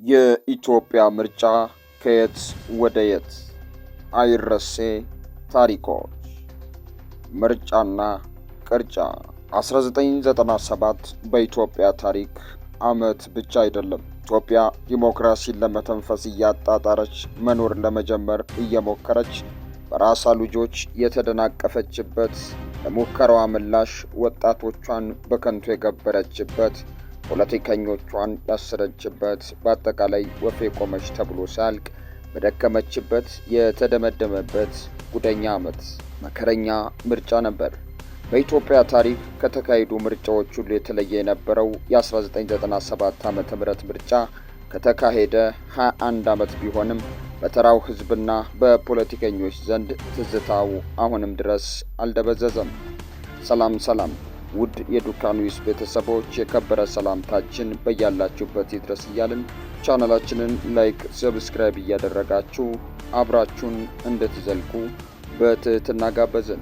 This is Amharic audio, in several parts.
የኢትዮጵያ ምርጫ ከየት ወደ የት? አይረሴ ታሪኮች። ምርጫና ቅርጫ 1997 በኢትዮጵያ ታሪክ ዓመት ብቻ አይደለም። ኢትዮጵያ ዲሞክራሲን ለመተንፈስ እያጣጣረች መኖር ለመጀመር እየሞከረች በራሷ ልጆች የተደናቀፈችበት፣ ለሙከራዋ ምላሽ ወጣቶቿን በከንቱ የገበረችበት፣ ፖለቲከኞቿን ያሰረችበት፣ በአጠቃላይ ወፌ ቆመች ተብሎ ሳያልቅ በደከመችበት የተደመደመበት ጉደኛ ዓመት መከረኛ ምርጫ ነበር። በኢትዮጵያ ታሪክ ከተካሄዱ ምርጫዎች ሁሉ የተለየ የነበረው የ1997 ዓ.ም ምርጫ ከተካሄደ 21 ዓመት ቢሆንም በተራው ሕዝብና በፖለቲከኞች ዘንድ ትዝታው አሁንም ድረስ አልደበዘዘም። ሰላም ውድ የዱካ ኒውስ ቤተሰቦች፣ የከበረ ሰላምታችን በያላችሁበት ይድረስ እያልን ቻናላችንን ላይክ፣ ሰብስክራይብ እያደረጋችሁ አብራችሁን እንድትዘልቁ በትህትና ጋበዝን።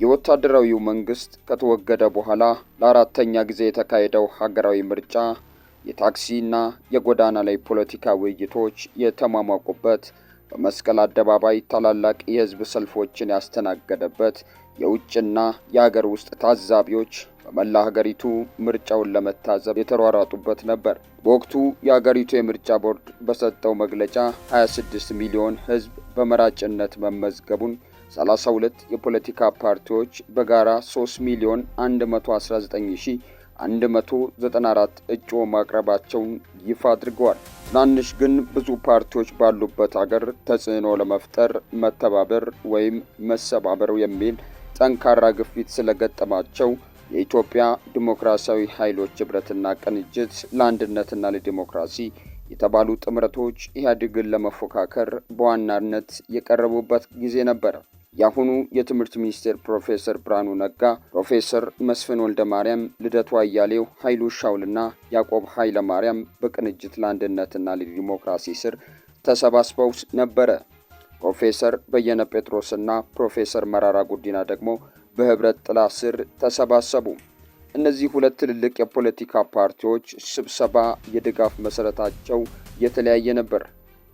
የወታደራዊው መንግስት ከተወገደ በኋላ ለአራተኛ ጊዜ የተካሄደው ሀገራዊ ምርጫ የታክሲና የጎዳና ላይ ፖለቲካ ውይይቶች የተሟሟቁበት፣ በመስቀል አደባባይ ታላላቅ የህዝብ ሰልፎችን ያስተናገደበት፣ የውጭና የሀገር ውስጥ ታዛቢዎች በመላ ሀገሪቱ ምርጫውን ለመታዘብ የተሯሯጡበት ነበር። በወቅቱ የሀገሪቱ የምርጫ ቦርድ በሰጠው መግለጫ 26 ሚሊዮን ህዝብ በመራጭነት መመዝገቡን፣ 32 የፖለቲካ ፓርቲዎች በጋራ 3 ሚሊዮን 119,194 እጩ ማቅረባቸውን ይፋ አድርገዋል። ትናንሽ ግን ብዙ ፓርቲዎች ባሉበት ሀገር ተጽዕኖ ለመፍጠር መተባበር ወይም መሰባበር የሚል ጠንካራ ግፊት ስለገጠማቸው የኢትዮጵያ ዲሞክራሲያዊ ኃይሎች ህብረትና ቅንጅት ለአንድነትና ለዲሞክራሲ የተባሉ ጥምረቶች ኢህአዴግን ለመፎካከር በዋናነት የቀረቡበት ጊዜ ነበር። የአሁኑ የትምህርት ሚኒስቴር ፕሮፌሰር ብርሃኑ ነጋ፣ ፕሮፌሰር መስፍን ወልደማርያም፣ ልደቱ አያሌው፣ ኃይሉ ሻውልና ያዕቆብ ኃይለ ማርያም በቅንጅት ለአንድነትና ለዲሞክራሲ ስር ተሰባስበው ነበረ። ፕሮፌሰር በየነ ጴጥሮስና ፕሮፌሰር መራራ ጉዲና ደግሞ በህብረት ጥላ ስር ተሰባሰቡ። እነዚህ ሁለት ትልልቅ የፖለቲካ ፓርቲዎች ስብሰባ የድጋፍ መሰረታቸው የተለያየ ነበር።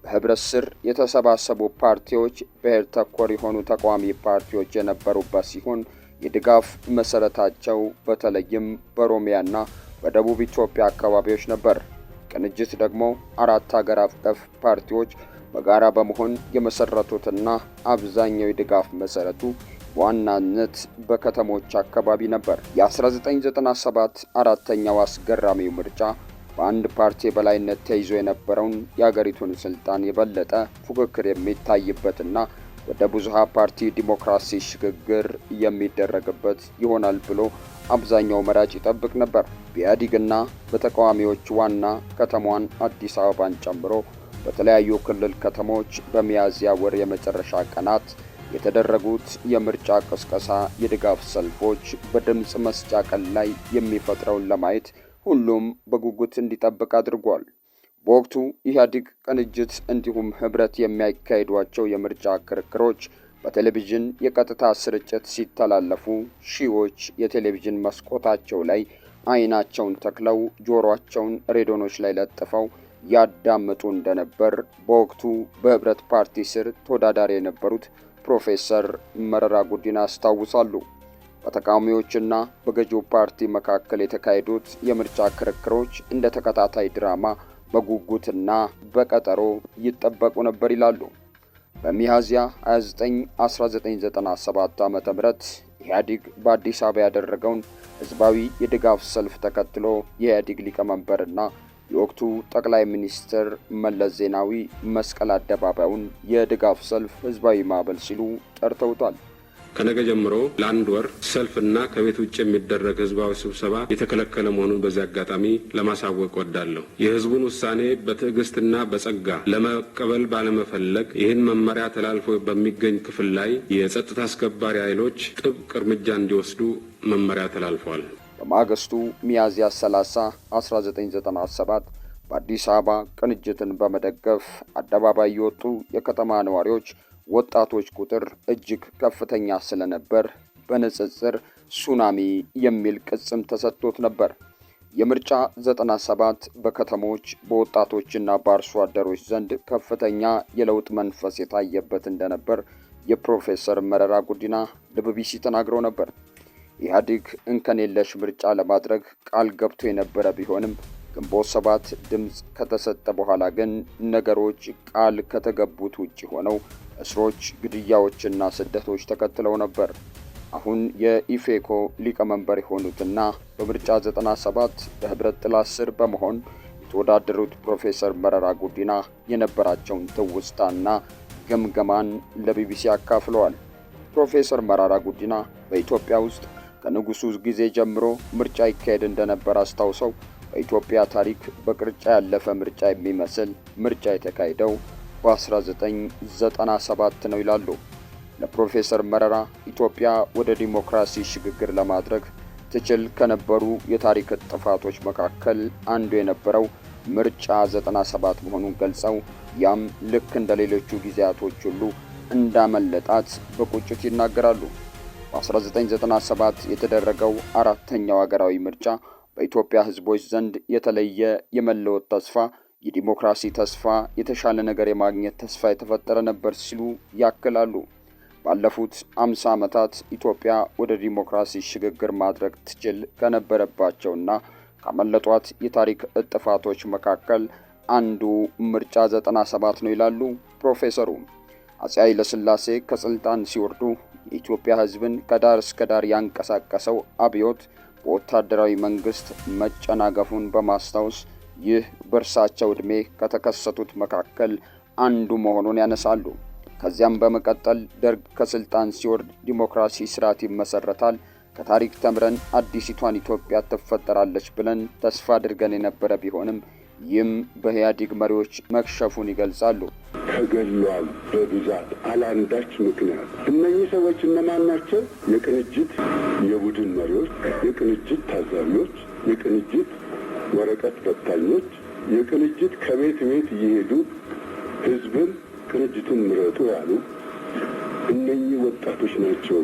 በህብረት ስር የተሰባሰቡ ፓርቲዎች ብሔር ተኮር የሆኑ ተቃዋሚ ፓርቲዎች የነበሩበት ሲሆን የድጋፍ መሰረታቸው በተለይም በኦሮሚያና በደቡብ ኢትዮጵያ አካባቢዎች ነበር። ቅንጅት ደግሞ 4 ሀገር አቀፍ ፓርቲዎች በጋራ በመሆን የመሰረቱትና አብዛኛው የድጋፍ መሰረቱ በዋናነት በከተሞች አካባቢ ነበር። የ1997 አራተኛው አስገራሚው ምርጫ በአንድ ፓርቲ የበላይነት ተይዞ የነበረውን የአገሪቱን ስልጣን የበለጠ ፉክክር የሚታይበትና ወደ ብዙሃ ፓርቲ ዲሞክራሲ ሽግግር የሚደረግበት ይሆናል ብሎ አብዛኛው መራጭ ይጠብቅ ነበር። በኢህአዴግና በተቃዋሚዎች ዋና ከተማዋን አዲስ አበባን ጨምሮ በተለያዩ ክልል ከተሞች በሚያዝያ ወር የመጨረሻ ቀናት የተደረጉት የምርጫ ቅስቀሳ የድጋፍ ሰልፎች በድምፅ መስጫ ቀን ላይ የሚፈጥረውን ለማየት ሁሉም በጉጉት እንዲጠብቅ አድርጓል። በወቅቱ ኢህአዴግ፣ ቅንጅት እንዲሁም ህብረት የሚያካሂዷቸው የምርጫ ክርክሮች በቴሌቪዥን የቀጥታ ስርጭት ሲተላለፉ ሺዎች የቴሌቪዥን መስኮታቸው ላይ አይናቸውን ተክለው ጆሮአቸውን ሬዲዮኖች ላይ ለጥፈው ያዳምጡ እንደነበር በወቅቱ በህብረት ፓርቲ ስር ተወዳዳሪ የነበሩት ፕሮፌሰር መረራ ጉዲና ያስታውሳሉ። በተቃዋሚዎችና በገዢው ፓርቲ መካከል የተካሄዱት የምርጫ ክርክሮች እንደ ተከታታይ ድራማ በጉጉትና በቀጠሮ ይጠበቁ ነበር ይላሉ። በሚያዝያ 29 1997 ዓ.ም ኢህአዴግ በአዲስ አበባ ያደረገውን ህዝባዊ የድጋፍ ሰልፍ ተከትሎ የኢህአዴግ ሊቀመንበርና የወቅቱ ጠቅላይ ሚኒስትር መለስ ዜናዊ መስቀል አደባባዩን የድጋፍ ሰልፍ ህዝባዊ ማዕበል ሲሉ ጠርተውታል። ከነገ ጀምሮ ለአንድ ወር ሰልፍና ከቤት ውጭ የሚደረግ ህዝባዊ ስብሰባ የተከለከለ መሆኑን በዚህ አጋጣሚ ለማሳወቅ ወዳለሁ። የህዝቡን ውሳኔ በትዕግስትና በጸጋ ለመቀበል ባለመፈለግ ይህን መመሪያ ተላልፎ በሚገኝ ክፍል ላይ የጸጥታ አስከባሪ ኃይሎች ጥብቅ እርምጃ እንዲወስዱ መመሪያ ተላልፏል። በማግስቱ ሚያዝያ 30 1997 በአዲስ አበባ ቅንጅትን በመደገፍ አደባባይ የወጡ የከተማ ነዋሪዎች ወጣቶች ቁጥር እጅግ ከፍተኛ ስለነበር በንጽጽር ሱናሚ የሚል ቅጽም ተሰጥቶት ነበር። የምርጫ 97 በከተሞች በወጣቶችና በአርሶ አደሮች ዘንድ ከፍተኛ የለውጥ መንፈስ የታየበት እንደነበር የፕሮፌሰር መረራ ጉዲና ለቢቢሲ ተናግረው ነበር። ኢህአዴግ እንከን የለሽ ምርጫ ለማድረግ ቃል ገብቶ የነበረ ቢሆንም ግንቦት 7 ድምፅ ከተሰጠ በኋላ ግን ነገሮች ቃል ከተገቡት ውጪ ሆነው እስሮች፣ ግድያዎችና ስደቶች ተከትለው ነበር። አሁን የኢፌኮ ሊቀመንበር የሆኑትና በምርጫ 97 በህብረት ጥላ ስር በመሆን የተወዳደሩት ፕሮፌሰር መረራ ጉዲና የነበራቸውን ትውስታና ገምገማን ለቢቢሲ አካፍለዋል። ፕሮፌሰር መረራ ጉዲና በኢትዮጵያ ውስጥ ከንጉሱ ጊዜ ጀምሮ ምርጫ ይካሄድ እንደነበር አስታውሰው በኢትዮጵያ ታሪክ በቅርጫ ያለፈ ምርጫ የሚመስል ምርጫ የተካሄደው በ1997 ነው ይላሉ። ለፕሮፌሰር መረራ ኢትዮጵያ ወደ ዲሞክራሲ ሽግግር ለማድረግ ትችል ከነበሩ የታሪክ ጥፋቶች መካከል አንዱ የነበረው ምርጫ 97 መሆኑን ገልጸው ያም ልክ እንደ ሌሎቹ ጊዜያቶች ሁሉ እንዳመለጣት በቁጭት ይናገራሉ። በ1997 የተደረገው አራተኛው ሀገራዊ ምርጫ በኢትዮጵያ ሕዝቦች ዘንድ የተለየ የመለወጥ ተስፋ፣ የዲሞክራሲ ተስፋ፣ የተሻለ ነገር የማግኘት ተስፋ የተፈጠረ ነበር ሲሉ ያክላሉ። ባለፉት 50 ዓመታት ኢትዮጵያ ወደ ዲሞክራሲ ሽግግር ማድረግ ትችል ከነበረባቸውና ካመለጧት የታሪክ ጥፋቶች መካከል አንዱ ምርጫ 97 ነው ይላሉ ፕሮፌሰሩ። አፄ ኃይለ ሥላሴ ከስልጣን ሲወርዱ የኢትዮጵያ ሕዝብን ከዳር እስከ ዳር ያንቀሳቀሰው አብዮት በወታደራዊ መንግስት መጨናገፉን በማስታወስ ይህ በእርሳቸው ዕድሜ ከተከሰቱት መካከል አንዱ መሆኑን ያነሳሉ። ከዚያም በመቀጠል ደርግ ከስልጣን ሲወርድ ዲሞክራሲ ስርዓት ይመሰረታል፣ ከታሪክ ተምረን አዲሲቷን ኢትዮጵያ ትፈጠራለች ብለን ተስፋ አድርገን የነበረ ቢሆንም ይህም በኢህአዴግ መሪዎች መክሸፉን ይገልጻሉ። ተገሏል በብዛት አላንዳች ምክንያት። እነኚህ ሰዎች እነማን ናቸው? የቅንጅት የቡድን መሪዎች፣ የቅንጅት ታዛቢዎች፣ የቅንጅት ወረቀት በታኞች፣ የቅንጅት ከቤት ቤት እየሄዱ ህዝብን ቅንጅትን ምረጡ ያሉ እነኚህ ወጣቶች ናቸው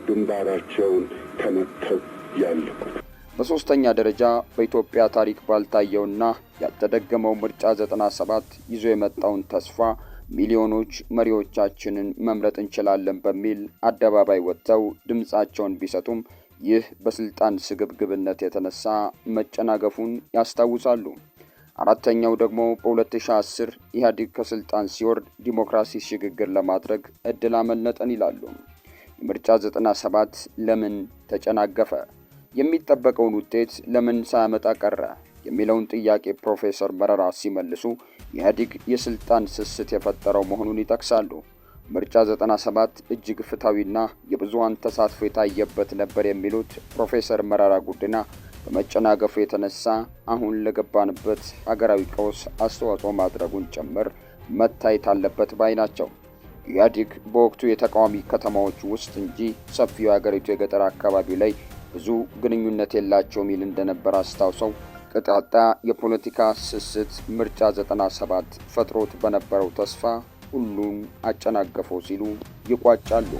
ግንባራቸውን ተመተው ያለቁት። በሶስተኛ ደረጃ በኢትዮጵያ ታሪክ ባልታየውና ያልተደገመው ምርጫ 97 ይዞ የመጣውን ተስፋ ሚሊዮኖች መሪዎቻችንን መምረጥ እንችላለን በሚል አደባባይ ወጥተው ድምጻቸውን ቢሰጡም ይህ በስልጣን ስግብግብነት የተነሳ መጨናገፉን ያስታውሳሉ። አራተኛው ደግሞ በ2010 ኢህአዴግ ከስልጣን ሲወርድ ዲሞክራሲ ሽግግር ለማድረግ እድል አመለጠን ይላሉ። ምርጫ 97 ለምን ተጨናገፈ? የሚጠበቀውን ውጤት ለምን ሳያመጣ ቀረ? የሚለውን ጥያቄ ፕሮፌሰር መረራ ሲመልሱ ኢህአዴግ የስልጣን ስስት የፈጠረው መሆኑን ይጠቅሳሉ። ምርጫ 97 እጅግ ፍትሐዊና የብዙሃን ተሳትፎ የታየበት ነበር የሚሉት ፕሮፌሰር መረራ ጉዲና በመጨናገፉ የተነሳ አሁን ለገባንበት ሀገራዊ ቀውስ አስተዋጽኦ ማድረጉን ጭምር መታየት አለበት ባይ ናቸው። ኢህአዴግ በወቅቱ የተቃዋሚ ከተማዎች ውስጥ እንጂ ሰፊው የሀገሪቱ የገጠር አካባቢ ላይ ብዙ ግንኙነት የላቸውም ይል እንደነበር አስታውሰው ቅጣጣ የፖለቲካ ስስት ምርጫ 97 ፈጥሮት በነበረው ተስፋ ሁሉን አጨናገፈው ሲሉ ይቋጫሉ።